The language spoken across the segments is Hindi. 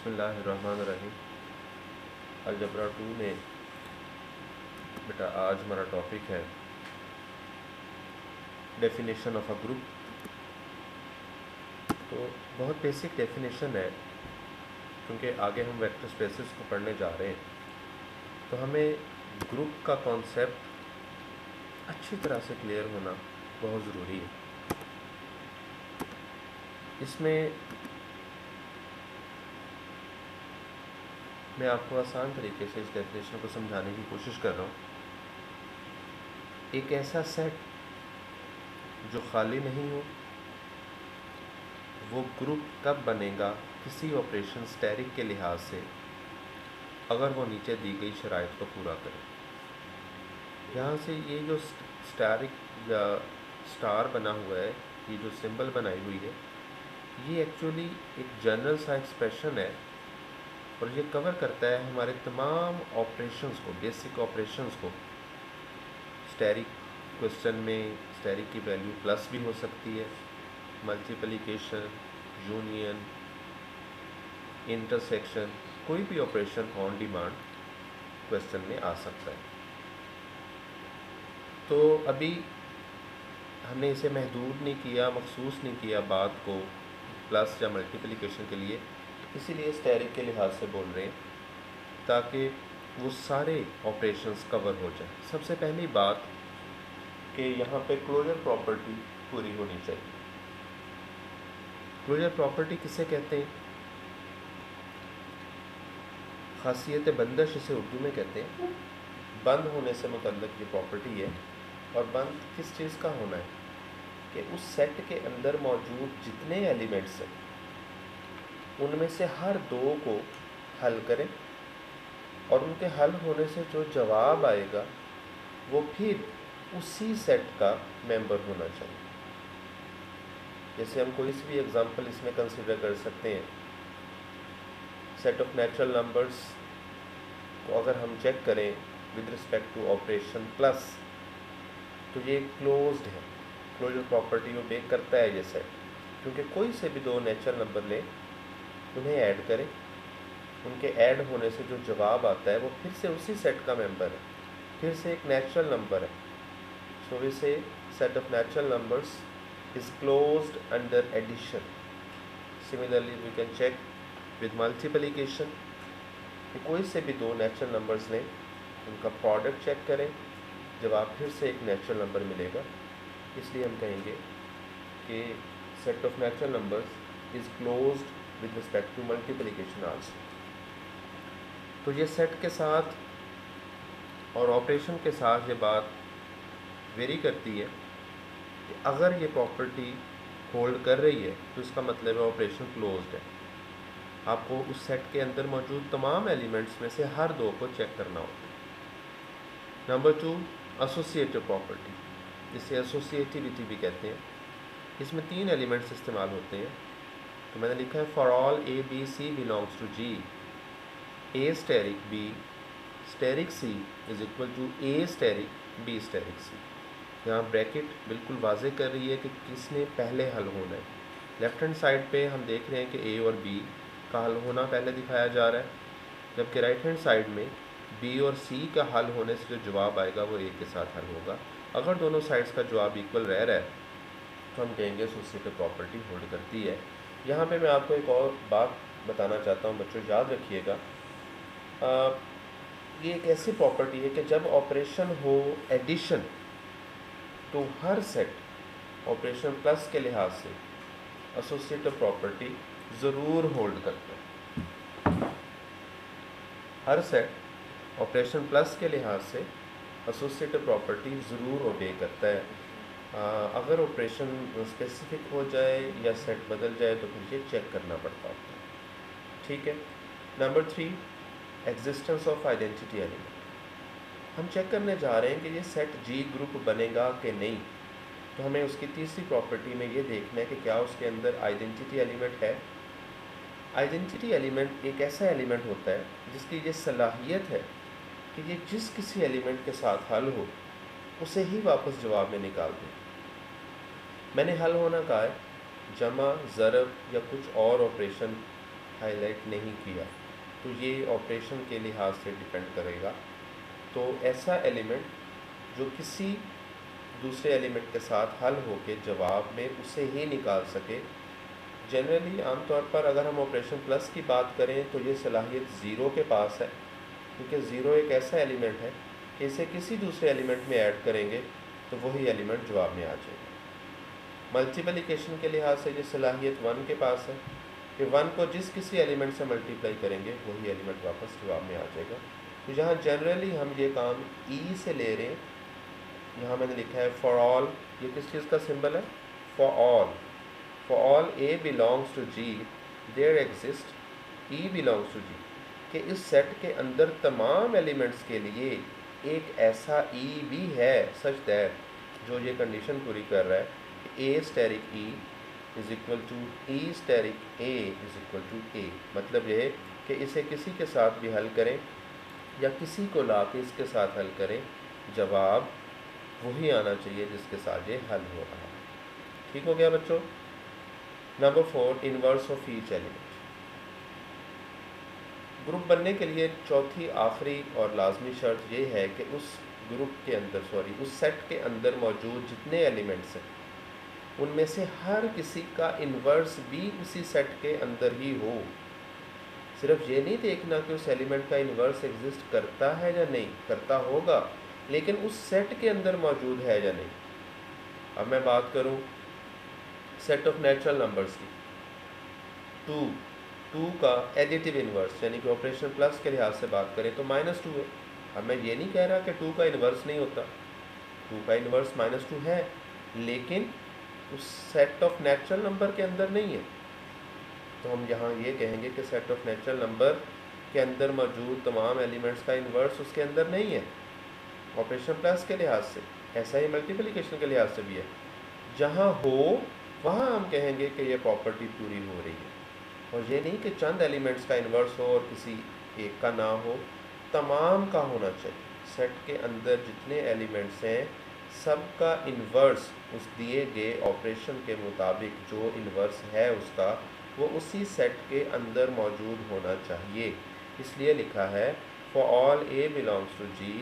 बिस्मिल्लाहिर्रहमानिर्रहीम। अलजबरा 2 में बेटा आज हमारा टॉपिक है डेफिनेशन ऑफ अ ग्रुप। तो बहुत बेसिक डेफिनेशन है, क्योंकि आगे हम वेक्टर स्पेसेस को पढ़ने जा रहे हैं, तो हमें ग्रुप का कॉन्सेप्ट अच्छी तरह से क्लियर होना बहुत ज़रूरी है। इसमें मैं आपको आसान तरीके से इस डेफिनेशन को समझाने की कोशिश कर रहा हूँ। एक ऐसा सेट जो खाली नहीं हो, वो ग्रुप तब बनेगा किसी ऑपरेशन स्टैरिक के लिहाज से अगर वो नीचे दी गई शराइत को पूरा करे। यहाँ से ये जो स्टैरिक या स्टार बना हुआ है, ये जो सिंबल बनाई हुई है, ये एक्चुअली एक जनरल सा एक्सप्रेशन है और ये कवर करता है हमारे तमाम ऑपरेशंस को, बेसिक ऑपरेशंस को। स्टैरिक क्वेश्चन में स्टैरिक की वैल्यू प्लस भी हो सकती है, मल्टीप्लिकेशन, यूनियन, इंटरसेक्शन, कोई भी ऑपरेशन ऑन डिमांड क्वेश्चन में आ सकता है। तो अभी हमने इसे महदूद नहीं किया, मखसूस नहीं किया बात को प्लस या मल्टीप्लिकेशन के लिए, इसीलिए स्टैरिक के लिहाज से बोल रहे हैं ताकि वो सारे ऑपरेशंस कवर हो जाए। सबसे पहली बात कि यहाँ पे क्लोजर प्रॉपर्टी पूरी होनी चाहिए। क्लोजर प्रॉपर्टी किसे कहते हैं? खासियत बंदिश इसे उर्दू में कहते हैं। बंद होने से मुतल्लिक ये प्रॉपर्टी है। और बंद किस चीज़ का होना है कि उस सेट के अंदर मौजूद जितने एलिमेंट्स हैं उनमें से हर दो को हल करें और उनके हल होने से जो जवाब आएगा वो फिर उसी सेट का मेंबर होना चाहिए। जैसे हम कोई सी भी एग्जांपल इसमें कंसिडर कर सकते हैं। सेट ऑफ नेचुरल नंबर्स को अगर हम चेक करें with respect to operation plus, तो ये क्लोज्ड है। क्लोजर प्रॉपर्टी वो बेक करता है ये सेट, क्योंकि कोई से भी दो नेचुरल नंबर लें, उन्हें ऐड करें, उनके ऐड होने से जो जवाब आता है वो फिर से उसी सेट का मेंबर है, फिर से एक नेचुरल नंबर है। So we say set of natural numbers is closed under addition. Similarly we can check with multiplication कि कोई से भी दो नेचुरल नंबर्स लें, उनका प्रोडक्ट चेक करें, जवाब फिर से एक नेचुरल नंबर मिलेगा। इसलिए हम कहेंगे कि set of natural numbers is closed with respect to multiplication also. तो ये सेट के साथ और ऑपरेशन के साथ ये बात वेरी करती है कि अगर ये प्रॉपर्टी होल्ड कर रही है तो इसका मतलब है ऑपरेशन क्लोज्ड है। आपको उस सेट के अंदर मौजूद तमाम एलिमेंट्स में से हर दो को चेक करना होता है। नंबर 2, एसोसिएटिव प्रॉपर्टी, जिसे एसोसिएटिविटी भी कहते हैं। इसमें 3 एलिमेंट्स इस्तेमाल होते हैं। तो मैंने लिखा है for all A B C belongs to G, A asterisk B asterisk C is equal to A asterisk B asterisk C. यहाँ ब्रैकेट बिल्कुल वाजे कर रही है कि किसने पहले हल होना है। लेफ्ट हैंड साइड पे हम देख रहे हैं कि ए और बी का हल होना पहले दिखाया जा रहा है, जबकि राइट हैंड साइड में बी और सी का हल होने से जो जवाब आएगा वो ए के साथ हल होगा। अगर दोनों साइड्स का जवाब इक्वल रह रहा है तो हम कहेंगे एसोसिएटिव प्रॉपर्टी होल्ड करती है। यहाँ पे मैं आपको एक और बात बताना चाहता हूँ बच्चों, याद रखिएगा। ये एक ऐसी प्रॉपर्टी है कि जब ऑपरेशन हो एडिशन तो हर सेट ऑपरेशन प्लस के लिहाज से एसोसिएटिव प्रॉपर्टी ज़रूर होल्ड करता है। हर सेट ऑपरेशन प्लस के लिहाज से एसोसिएटिव प्रॉपर्टी ज़रूर ओबे करता है। अगर ऑपरेशन स्पेसिफिक हो जाए या सेट बदल जाए तो फिर ये चेक करना पड़ता होता है। ठीक है। Number 3, existence of identity element. हम चेक करने जा रहे हैं कि ये सेट जी ग्रुप बनेगा कि नहीं। तो हमें उसकी तीसरी प्रॉपर्टी में ये देखना है कि क्या उसके अंदर आइडेंटिटी एलिमेंट है। आइडेंटिटी एलिमेंट एक ऐसा एलिमेंट होता है जिसकी ये सलाहियत है कि ये जिस किसी एलिमेंट के साथ हल हो उसे ही वापस जवाब में निकाल दें। मैंने हल होना कहा है, जमा, ज़रब या कुछ और ऑपरेशन हाईलाइट नहीं किया, तो ये ऑपरेशन के लिहाज से डिपेंड करेगा। तो ऐसा एलिमेंट जो किसी दूसरे एलिमेंट के साथ हल होके जवाब में उसे ही निकाल सके, जनरली आमतौर पर अगर हम ऑपरेशन प्लस की बात करें तो ये सलाहियत ज़ीरो के पास है, क्योंकि ज़ीरो एक ऐसा एलिमेंट है कि इसे किसी दूसरे एलिमेंट में ऐड करेंगे तो वही एलिमेंट जवाब में आ जाएगा। मल्टीप्लिकेशन के लिहाज से ये सलाहियत वन के पास है कि वन को जिस किसी एलिमेंट से मल्टीप्लाई करेंगे वही एलिमेंट वापस जवाब में आ जाएगा। तो यहाँ जनरली हम ये काम ई से ले रहे हैं। यहाँ मैंने लिखा है फॉर ऑल, ये किस चीज़ का सिंबल है? For all A belongs to G there exist E belongs to G, कि इस सेट के अंदर तमाम एलिमेंट्स के लिए एक ऐसा ई भी है सच दैट जो ये कंडीशन पूरी कर रहा है A asterisk E is equal to E asterisk A is equal to A. मतलब ये है कि इसे किसी के साथ भी हल करें या किसी को ला के इसके साथ हल करें, जवाब वही आना चाहिए जिसके साथ ये हल हो रहा है। ठीक हो गया बच्चों? Number 4, inverse of each element. Group बनने के लिए चौथी आखिरी और लाजमी शर्त ये है कि उस ग्रुप के अंदर उस सेट के अंदर मौजूद जितने एलिमेंट्स हैं उनमें से हर किसी का इन्वर्स भी उसी सेट के अंदर ही हो। सिर्फ ये नहीं देखना कि उस एलिमेंट का इन्वर्स एग्जिस्ट करता है या नहीं, करता होगा लेकिन उस सेट के अंदर मौजूद है या नहीं। अब मैं बात करूं सेट ऑफ नेचुरल नंबर्स की, टू का एडिटिव इन्वर्स यानी कि ऑपरेशन प्लस के लिहाज से बात करें तो -2 है। अब मैं ये नहीं कह रहा कि 2 का इन्वर्स नहीं होता, 2 का इन्वर्स -2 है, लेकिन उस सेट ऑफ नेचुरल नंबर के अंदर नहीं है। तो हम यहाँ ये कहेंगे कि सेट ऑफ नेचुरल नंबर के अंदर मौजूद तमाम एलिमेंट्स का इन्वर्स उसके अंदर नहीं है ऑपरेशन प्लस के लिहाज से। ऐसा ही मल्टीप्लिकेशन के लिहाज से भी है, जहाँ हो वहाँ हम कहेंगे कि ये प्रॉपर्टी पूरी हो रही है। और ये नहीं कि चंद एलिमेंट्स का इन्वर्स हो और किसी एक का ना हो, तमाम का होना चाहिए। सेट के अंदर जितने एलिमेंट्स हैं सबका इन्वर्स उस दिए गए ऑपरेशन के मुताबिक जो इन्वर्स है उसका वो उसी सेट के अंदर मौजूद होना चाहिए। इसलिए लिखा है for all A belongs to G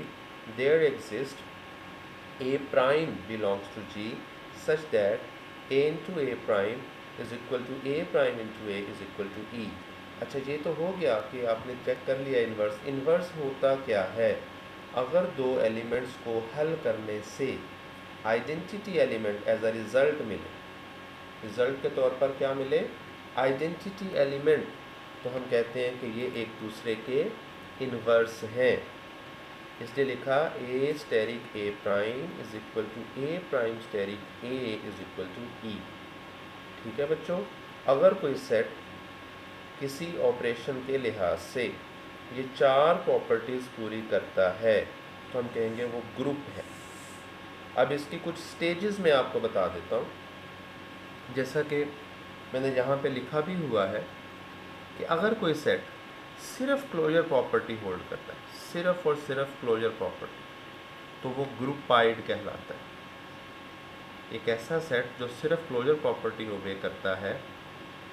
there exist A prime belongs to G such that A into A prime is equal to A prime into A is equal to E. अच्छा, ये तो हो गया कि आपने चेक कर लिया इन्वर्स। इन्वर्स होता क्या है? अगर दो एलिमेंट्स को हल करने से identity element as a result मिले, रिज़ल्ट के तौर पर क्या मिले? आइडेंटिटी एलिमेंट, तो हम कहते हैं कि ये एक दूसरे के इन्वर्स हैं। इसलिए लिखा A asterisk A prime is equal to A prime asterisk A is equal to E. ठीक है बच्चों, अगर कोई सेट किसी ऑपरेशन के लिहाज से ये 4 प्रॉपर्टीज़ पूरी करता है तो हम कहेंगे वो ग्रुप है। अब इसकी कुछ स्टेजेस में आपको बता देता हूँ। जैसा कि मैंने यहाँ पे लिखा भी हुआ है कि अगर कोई सेट सिर्फ क्लोजर प्रॉपर्टी होल्ड करता है, सिर्फ और सिर्फ क्लोजर प्रॉपर्टी, तो वो ग्रुपाइड कहलाता है। एक ऐसा सेट जो सिर्फ क्लोजर प्रॉपर्टी ओबे करता है,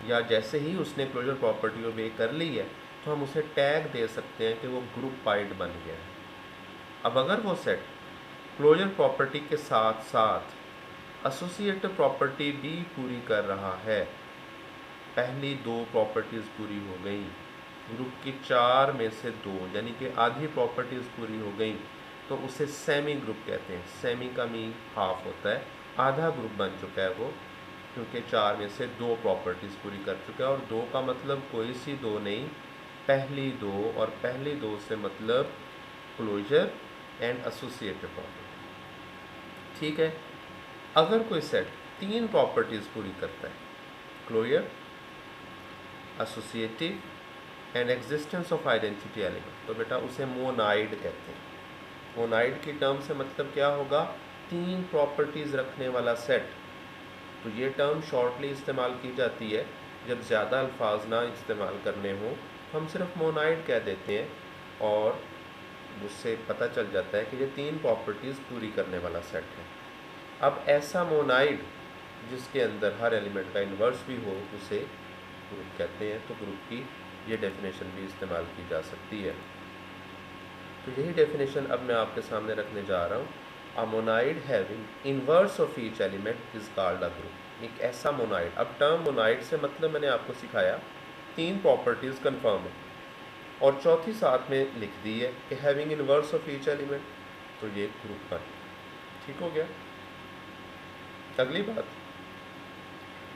या जैसे ही उसने क्लोजर प्रॉपर्टी ओबे कर ली है तो हम उसे टैग दे सकते हैं कि वो ग्रुपाइड बन गया है। अब अगर वो सेट क्लोजर प्रॉपर्टी के साथ साथ एसोसिएटिव प्रॉपर्टी भी पूरी कर रहा है, पहली 2 प्रॉपर्टीज़ पूरी हो गई, ग्रुप की 4 में से 2 यानी कि आधी प्रॉपर्टीज़ पूरी हो गई, तो उसे सेमी ग्रुप कहते हैं। सेमी का मीन हाफ होता है, आधा ग्रुप बन चुका है वो, क्योंकि 4 में से 2 प्रॉपर्टीज़ पूरी कर चुका है। और 2 का मतलब कोई सी 2 नहीं, पहली 2, और पहली 2 से मतलब क्लोजर एंड एसोसिएटिव प्रॉपर्टी। ठीक है, अगर कोई सेट 3 प्रॉपर्टीज़ पूरी करता है, closure, associative and existence of identity element, तो बेटा उसे मोनाइड कहते हैं। मोनाइड की टर्म से मतलब क्या होगा? 3 प्रॉपर्टीज़ रखने वाला सेट। तो ये टर्म शॉर्टली इस्तेमाल की जाती है, जब ज़्यादा अल्फाज ना इस्तेमाल करने हों तो हम सिर्फ मोनाइड कह देते हैं, और उससे पता चल जाता है कि ये 3 प्रॉपर्टीज़ पूरी करने वाला सेट है। अब ऐसा मोनाइड जिसके अंदर हर एलिमेंट का इन्वर्स भी हो, उसे ग्रुप कहते हैं। तो ग्रुप की ये डेफिनेशन भी इस्तेमाल की जा सकती है। तो यही डेफिनेशन अब मैं आपके सामने रखने जा रहा हूँ। A monoid having inverse of each element is called a group. एक ऐसा मोनाइड, अब टर्म मोनाइड से मतलब मैंने आपको सिखाया 3 प्रॉपर्टीज़ कन्फर्म है और चौथी साथ में लिख दी है कि having inverse of each element, तो ये ग्रुप बन। ठीक हो गया। अगली बात,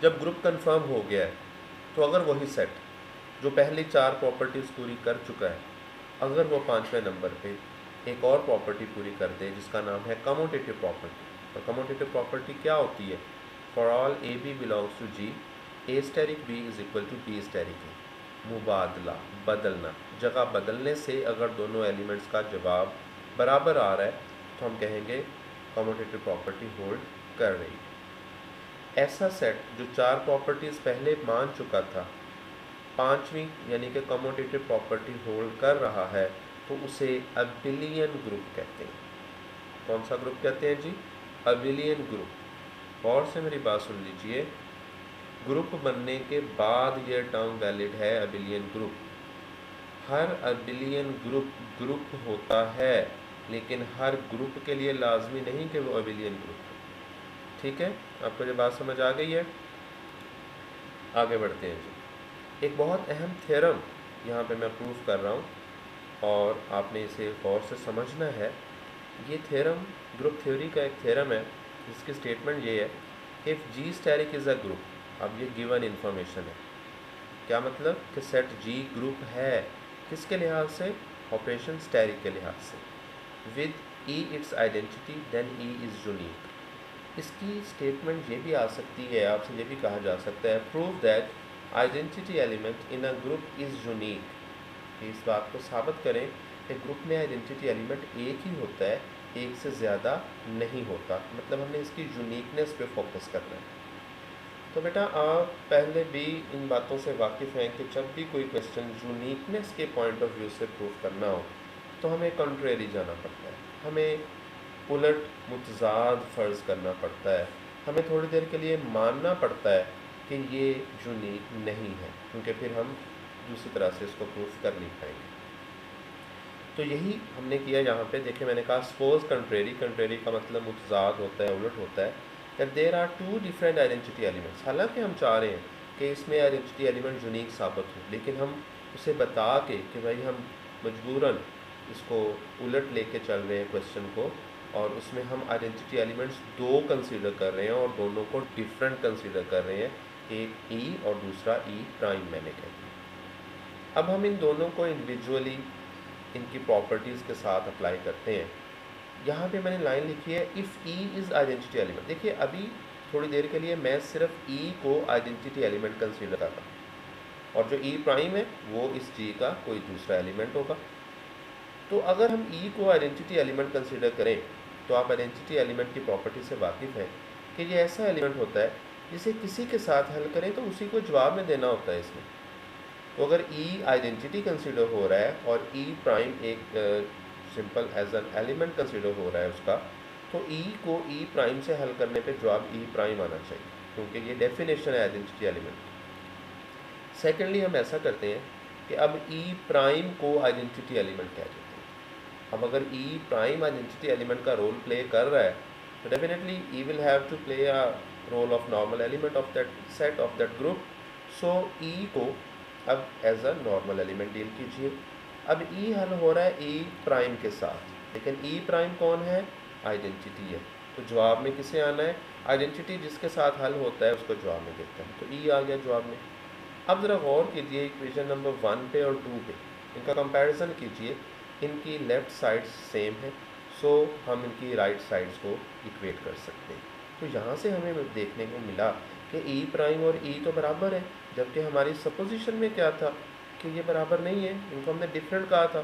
जब ग्रुप कंफर्म हो गया है तो अगर वही सेट जो पहली 4 प्रॉपर्टीज़ पूरी कर चुका है, अगर वो 5वें नंबर पे एक और प्रॉपर्टी पूरी कर दे जिसका नाम है कम्यूटेटिव प्रॉपर्टी। और कम्यूटेटिव प्रॉपर्टी क्या होती है? For all A B belongs to G, A asterisk B is equal to B asterisk A. मुबादला, बदलना, जगह बदलने से अगर दोनों एलिमेंट्स का जवाब बराबर आ रहा है तो हम कहेंगे कम्यूटेटिव प्रॉपर्टी होल्ड कर रही है। ऐसा सेट जो 4 प्रॉपर्टीज़ पहले मान चुका था, 5वीं यानी कि कम्यूटेटिव प्रॉपर्टी होल्ड कर रहा है, तो उसे अबिलियन ग्रुप कहते हैं। कौन सा ग्रुप कहते हैं जी? Abelian group. और से मेरी बात सुन लीजिए, ग्रुप बनने के बाद ये टर्म वैलिड है, अबिलियन ग्रुप। हर अबिलियन ग्रुप होता है, लेकिन हर ग्रुप के लिए लाजमी नहीं कि वो अबिलियन ग्रुप हो। ठीक है, आपको ये बात समझ आ गई है? आगे बढ़ते हैं जी। एक बहुत अहम थ्योरम यहाँ पे मैं प्रूफ कर रहा हूँ और आपने इसे गौर से समझना है। ये थ्योरम ग्रुप थ्योरी का एक थ्योरम है जिसकी स्टेटमेंट ये है कि if G asterisk is a group. अब ये गिवन इन्फॉर्मेशन है। क्या मतलब कि सेट जी ग्रुप है, किसके लिहाज से? ऑपरेशन स्टैरिक के लिहाज से। With e its identity then e is unique. इसकी स्टेटमेंट ये भी आ सकती है, आपसे ये भी कहा जा सकता है, prove that identity element in a group is unique. इस बात को साबित करें कि ग्रुप में आइडेंटिटी एलिमेंट एक ही होता है, एक से ज़्यादा नहीं होता। मतलब हमने इसकी यूनिकनेस पे फोकस करना है। तो बेटा आप पहले भी इन बातों से वाकिफ़ हैं कि जब भी कोई क्वेश्चन यूनिकनेस के पॉइंट ऑफ व्यू से प्रूव करना हो तो हमें कंट्रेरी जाना पड़ता है, हमें उलट मुतजाद फ़र्ज़ करना पड़ता है, हमें थोड़ी देर के लिए मानना पड़ता है कि ये यूनिक नहीं है, क्योंकि फिर हम दूसरी तरह से इसको प्रूफ कर नहीं पाएंगे। तो यही हमने किया यहाँ पे। देखिए मैंने कहा सपोज कंट्रेरी, कंट्रेरी का मतलब मुतजाद होता है, उलट होता है। That there are 2 different identity elements. हालांकि हम चाह रहे हैं कि इसमें आइडेंटिटी एलिमेंट यूनिक साबित हो, लेकिन हम उसे बता के कि भाई हम मजबूरन इसको उलट लेके चल रहे हैं क्वेश्चन को, और उसमें हम आइडेंटिटी एलिमेंट्स 2 कंसीडर कर रहे हैं और दोनों को डिफरेंट कंसीडर कर रहे हैं, एक ई और दूसरा ई प्राइम मैंने कह दिया। अब हम इन दोनों को इंडिविजुअली इनकी प्रॉपर्टीज़ के साथ अप्लाई करते हैं। यहाँ पे मैंने लाइन लिखी है if E is identity element. देखिए अभी थोड़ी देर के लिए मैं सिर्फ ई को आइडेंटिटी एलिमेंट कंसीडर कर रहा हूँ और जो ई प्राइम है वो इस जी का कोई दूसरा एलिमेंट होगा। तो अगर हम ई को आइडेंटिटी एलिमेंट कंसीडर करें तो आप आइडेंटिटी एलिमेंट की प्रॉपर्टी से वाकिफ़ हैं कि ये ऐसा एलिमेंट होता है जिसे किसी के साथ हल करें तो उसी को जवाब में देना होता है इसमें। तो अगर ई आइडेंटिटी कंसीडर हो रहा है और ई प्राइम एक simple as an element consider हो रहा है उसका, तो ई को ई प्राइम से हल करने पे जवाब ई प्राइम आना चाहिए, क्योंकि ये डेफिनेशन है आइडेंटिटी एलिमेंट। सेकेंडली हम ऐसा करते हैं कि अब ई प्राइम को आइडेंटिटी एलिमेंट कह देते हैं। अब अगर ई प्राइम आइडेंटिटी एलिमेंट का रोल प्ले कर रहा है तो definitely E will have to play a role of normal element of that set of that group. So E को अब as a normal element deal कीजिए। अब ई हल हो रहा है ई प्राइम के साथ, लेकिन ई प्राइम कौन है? आइडेंटिटी है। तो जवाब में किसे आना है? आइडेंटिटी जिसके साथ हल होता है उसको जवाब में देते हैं, तो ई आ गया जवाब में। अब ज़रा गौर कीजिए इक्वेशन नंबर 1 पे और 2 पे, इनका कंपैरिजन कीजिए। इनकी लेफ़्ट साइड्स सेम है, सो हम इनकी राइट साइड्स को इक्वेट कर सकते हैं। तो यहाँ से हमें देखने को मिला कि ई प्राइम और ई तो बराबर है, जबकि हमारी सपोजिशन में क्या था कि ये बराबर नहीं है, इनको हमने डिफरेंट कहा था।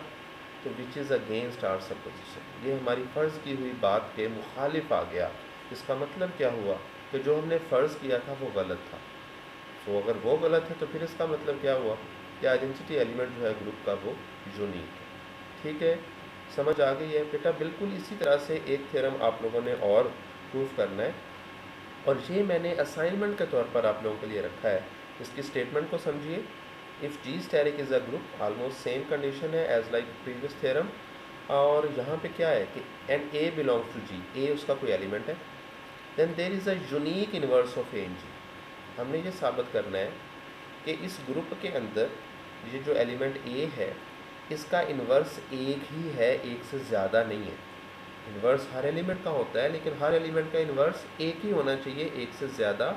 तो which is against our supposition, ये हमारी फ़र्ज़ की हुई बात के मुखालिफ आ गया। इसका मतलब क्या हुआ कि जो हमने फ़र्ज़ किया था वो गलत था। तो अगर वो गलत है तो फिर इसका मतलब क्या हुआ कि आइडेंटिटी एलिमेंट जो है ग्रुप का वो यूनिक है। ठीक है, समझ आ गई है बेटा? बिल्कुल इसी तरह से एक थ्योरम आप लोगों ने और प्रूफ करना है, और ये मैंने असाइनमेंट के तौर पर आप लोगों के लिए रखा है इसकी स्टेटमेंट को समझिए। If G asterisk is a group, almost same condition है एज लाइक प्रीवियस थ्योरम। और यहाँ पे क्या है कि and A belongs to G, A उसका कोई एलिमेंट है, then there is a unique inverse of A in G. हमने ये साबित करना है कि इस ग्रुप के अंदर ये जो एलिमेंट ए है इसका इन्वर्स एक ही है, एक से ज़्यादा नहीं है। इन्वर्स हर एलिमेंट का होता है, लेकिन हर एलिमेंट का इन्वर्स एक ही होना चाहिए, एक से ज़्यादा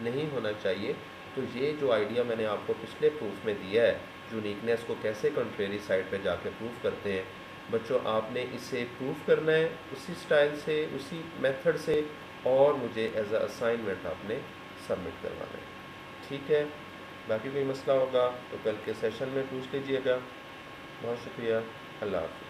नहीं होना चाहिए। तो ये जो आइडिया मैंने आपको पिछले प्रूफ में दिया है, यूनिकनेस को कैसे कंट्रेरी साइड पे जाके प्रूफ करते हैं, बच्चों आपने इसे प्रूफ करना है उसी स्टाइल से, उसी मेथड से, और मुझे एज अ असाइनमेंट आपने सबमिट करवाना है। ठीक है, बाकी कोई मसला होगा तो कल के सेशन में पूछ लीजिएगा। बहुत शुक्रिया, अल्लाह हाफ़िज़।